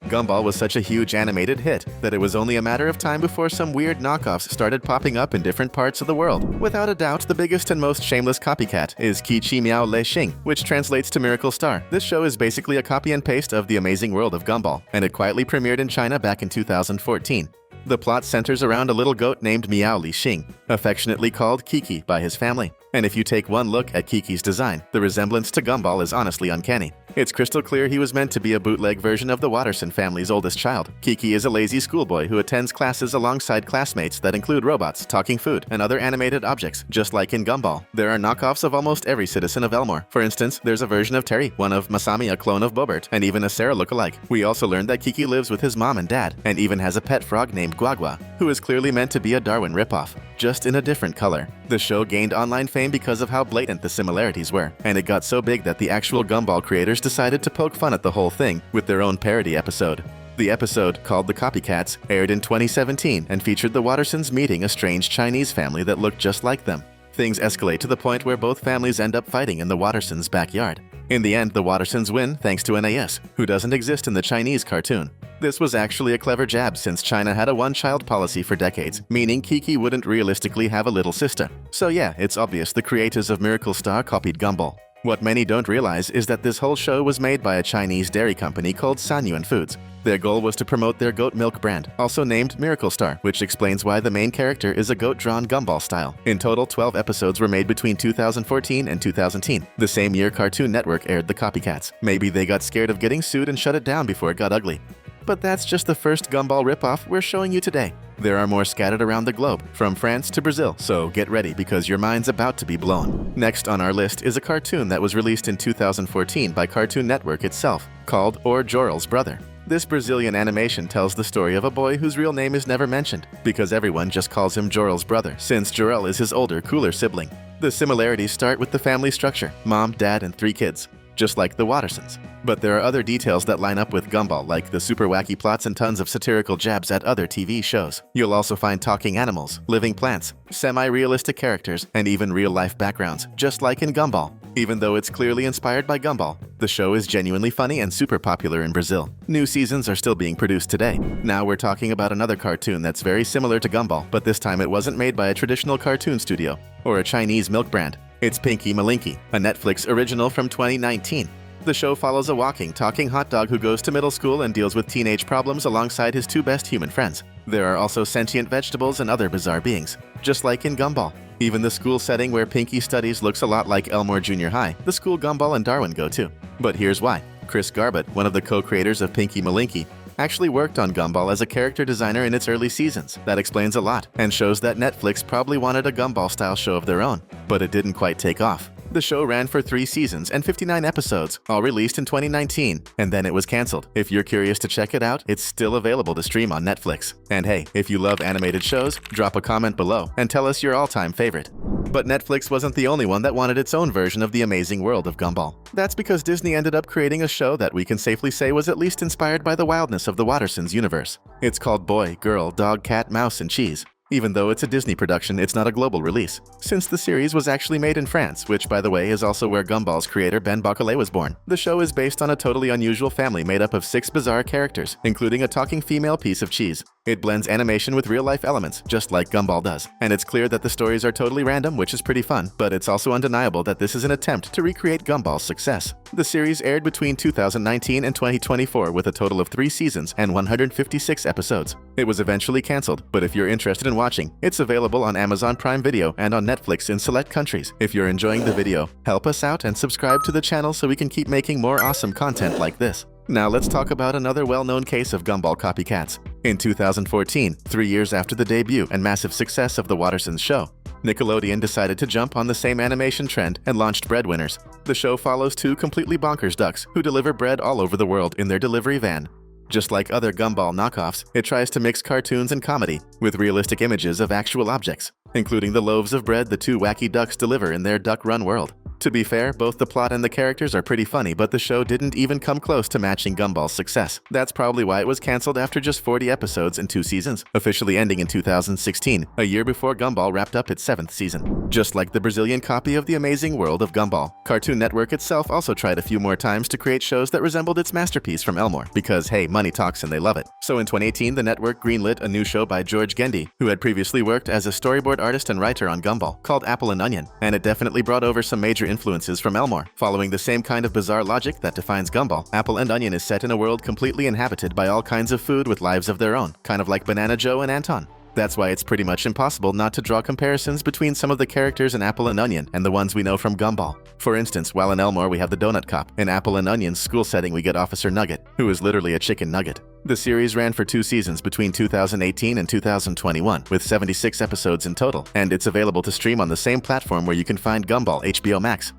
Gumball was such a huge animated hit that it was only a matter of time before some weird knockoffs started popping up in different parts of the world. Without a doubt, the biggest and most shameless copycat is Qi Qi Miao Lei Xing, which translates to Miracle Star. This show is basically a copy and paste of The Amazing World of Gumball, and it quietly premiered in China back in 2014. The plot centers around a little goat named Miao Li Xing, affectionately called Kiki by his family. And if you take one look at Kiki's design, the resemblance to Gumball is honestly uncanny. It's crystal clear he was meant to be a bootleg version of the Watterson family's oldest child. Kiki is a lazy schoolboy who attends classes alongside classmates that include robots, talking food, and other animated objects, just like in Gumball. There are knockoffs of almost every citizen of Elmore. For instance, there's a version of Terry, one of Masami, a clone of Bobert, and even a Sarah lookalike. We also learned that Kiki lives with his mom and dad, and even has a pet frog named Guagua, who is clearly meant to be a Darwin ripoff, just in a different color. The show gained online fame because of how blatant the similarities were, and it got so big that the actual Gumball creators decided to poke fun at the whole thing with their own parody episode. The episode, called The COPYCATS, aired in 2017 and featured the Wattersons meeting a strange Chinese family that looked just like them. Things escalate to the point where both families end up fighting in the Wattersons' backyard. In the end, the Wattersons win thanks to NAS, who doesn't exist in the Chinese cartoon. This was actually a clever jab since China had a one-child policy for decades, meaning Kiki wouldn't realistically have a little sister. So yeah, it's obvious the creators of Miracle Star copied Gumball. What many don't realize is that this whole show was made by a Chinese dairy company called Sanyuan Foods. Their goal was to promote their goat milk brand, also named Miracle Star, which explains why the main character is a goat-drawn Gumball style. In total, 12 episodes were made between 2014 and 2010. The same year Cartoon Network aired The COPYCATS. Maybe they got scared of getting sued and shut it down before it got ugly. But that's just the first Gumball ripoff we're showing you today. There are more scattered around the globe, from France to Brazil, so get ready because your mind's about to be blown. Next on our list is a cartoon that was released in 2014 by Cartoon Network itself, called Or Jorel's Brother. This Brazilian animation tells the story of a boy whose real name is never mentioned, because everyone just calls him Jorel's brother, since Jorel is his older, cooler sibling. The similarities start with the family structure: mom, dad, and 3 kids, just like the Wattersons. But there are other details that line up with Gumball, like the super wacky plots and tons of satirical jabs at other TV shows. You'll also find talking animals, living plants, semi-realistic characters, and even real-life backgrounds, just like in Gumball. Even though it's clearly inspired by Gumball, the show is genuinely funny and super popular in Brazil. New seasons are still being produced today. Now we're talking about another cartoon that's very similar to Gumball, but this time it wasn't made by a traditional cartoon studio or a Chinese milk brand. It's Pinky Malinky, a Netflix original from 2019. The show follows a walking, talking hot dog who goes to middle school and deals with teenage problems alongside his 2 best human friends. There are also sentient vegetables and other bizarre beings, just like in Gumball. Even the school setting where Pinky studies looks a lot like Elmore Junior High, the school Gumball and Darwin go to. But here's why. Chris Garbett, one of the co-creators of Pinky Malinky, actually worked on Gumball as a character designer in its early seasons. That explains a lot, and shows that Netflix probably wanted a Gumball-style show of their own, but it didn't quite take off. The show ran for 3 seasons and 59 episodes, all released in 2019, and then it was canceled. If you're curious to check it out, it's still available to stream on Netflix. And hey, if you love animated shows, drop a comment below and tell us your all-time favorite. But Netflix wasn't the only one that wanted its own version of The Amazing World of Gumball. That's because Disney ended up creating a show that we can safely say was at least inspired by the wildness of the Wattersons universe. It's called Boy, Girl, Dog, Cat, Mouse, and Cheese. Even though it's a Disney production, it's not a global release, since the series was actually made in France, which, by the way, is also where Gumball's creator Ben Bocquelet was born. The show is based on a totally unusual family made up of 6 bizarre characters, including a talking female piece of cheese. It blends animation with real-life elements, just like Gumball does. And it's clear that the stories are totally random, which is pretty fun, but it's also undeniable that this is an attempt to recreate Gumball's success. The series aired between 2019 and 2024 with a total of 3 seasons and 156 episodes. It was eventually canceled, but if you're interested in watching, it's available on Amazon Prime Video and on Netflix in select countries. If you're enjoying the video, help us out and subscribe to the channel so we can keep making more awesome content like this. Now let's talk about another well-known case of Gumball copycats. In 2014, 3 years after the debut and massive success of the Wattersons show, Nickelodeon decided to jump on the same animation trend and launched Breadwinners. The show follows 2 completely bonkers ducks who deliver bread all over the world in their delivery van. Just like other Gumball knockoffs, it tries to mix cartoons and comedy with realistic images of actual objects, including the loaves of bread the 2 wacky ducks deliver in their Duck Run world. To be fair, both the plot and the characters are pretty funny, but the show didn't even come close to matching Gumball's success. That's probably why it was cancelled after just 40 episodes and 2 seasons, officially ending in 2016, a year before Gumball wrapped up its 7th season. Just like the Brazilian copy of The Amazing World of Gumball, Cartoon Network itself also tried a few more times to create shows that resembled its masterpiece from Elmore, because hey, money talks and they love it. So in 2018, the network greenlit a new show by George Gendy, who had previously worked as a storyboard artist and writer on Gumball, called Apple and Onion, and it definitely brought over some major influences from Elmore. Following the same kind of bizarre logic that defines Gumball, Apple and Onion is set in a world completely inhabited by all kinds of food with lives of their own, kind of like Banana Joe and Anton. That's why it's pretty much impossible not to draw comparisons between some of the characters in Apple and Onion and the ones we know from Gumball. For instance, while in Elmore we have the Donut Cop, in Apple and Onion's school setting we get Officer Nugget, who is literally a chicken nugget. The series ran for 2 seasons between 2018 and 2021, with 76 episodes in total, and it's available to stream on the same platform where you can find Gumball, HBO Max.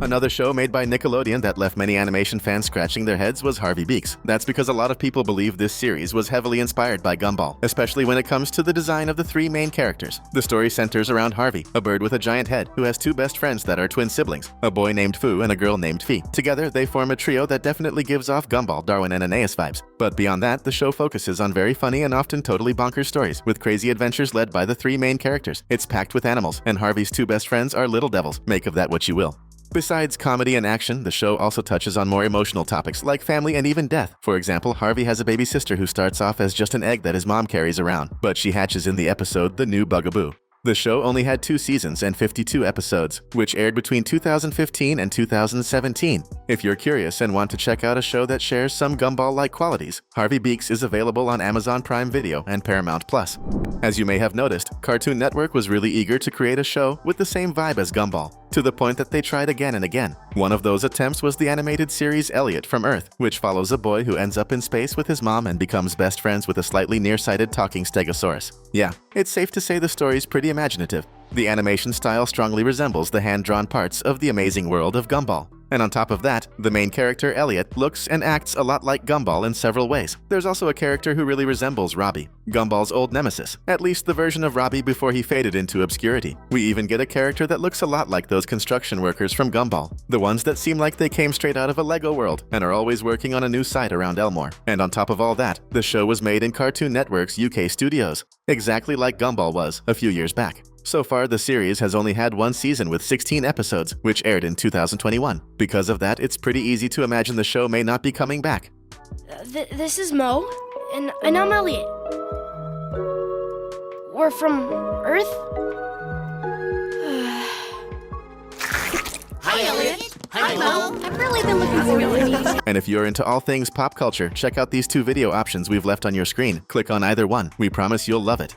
Another show made by Nickelodeon that left many animation fans scratching their heads was Harvey Beaks. That's because a lot of people believe this series was heavily inspired by Gumball, especially when it comes to the design of the 3 main characters. The story centers around Harvey, a bird with a giant head who has 2 best friends that are twin siblings, a boy named Fu and a girl named Fee. Together, they form a trio that definitely gives off Gumball, Darwin, and Aeneas vibes. But beyond that, the show focuses on very funny and often totally bonkers stories, with crazy adventures led by the 3 main characters. It's packed with animals, and Harvey's 2 best friends are little devils. Make of that what you will. Besides comedy and action, the show also touches on more emotional topics like family and even death. For example, Harvey has a baby sister who starts off as just an egg that his mom carries around, but she hatches in the episode The New Bugaboo. The show only had 2 seasons and 52 episodes, which aired between 2015 and 2017. If you're curious and want to check out a show that shares some Gumball-like qualities, Harvey Beaks is available on Amazon Prime Video and Paramount+. As you may have noticed, Cartoon Network was really eager to create a show with the same vibe as Gumball, to the point that they tried again and again. One of those attempts was the animated series Elliot from Earth, which follows a boy who ends up in space with his mom and becomes best friends with a slightly nearsighted talking stegosaurus. Yeah, it's safe to say the story's pretty imaginative. The animation style strongly resembles the hand-drawn parts of The Amazing World of Gumball. And on top of that, the main character, Elliot, looks and acts a lot like Gumball in several ways. There's also a character who really resembles Robbie, Gumball's old nemesis, at least the version of Robbie before he faded into obscurity. We even get a character that looks a lot like those construction workers from Gumball, the ones that seem like they came straight out of a Lego world and are always working on a new site around Elmore. And on top of all that, the show was made in Cartoon Network's UK studios, exactly like Gumball was a few years back. So far, the series has only had 1 season with 16 episodes, which aired in 2021. Because of that, it's pretty easy to imagine the show may not be coming back. This is Mo, and I'm Elliot. We're from Earth? Hi, Elliot. Hi, Mo. I've really been looking forward to these. And if you're into all things pop culture, check out these 2 video options we've left on your screen. Click on either one. We promise you'll love it.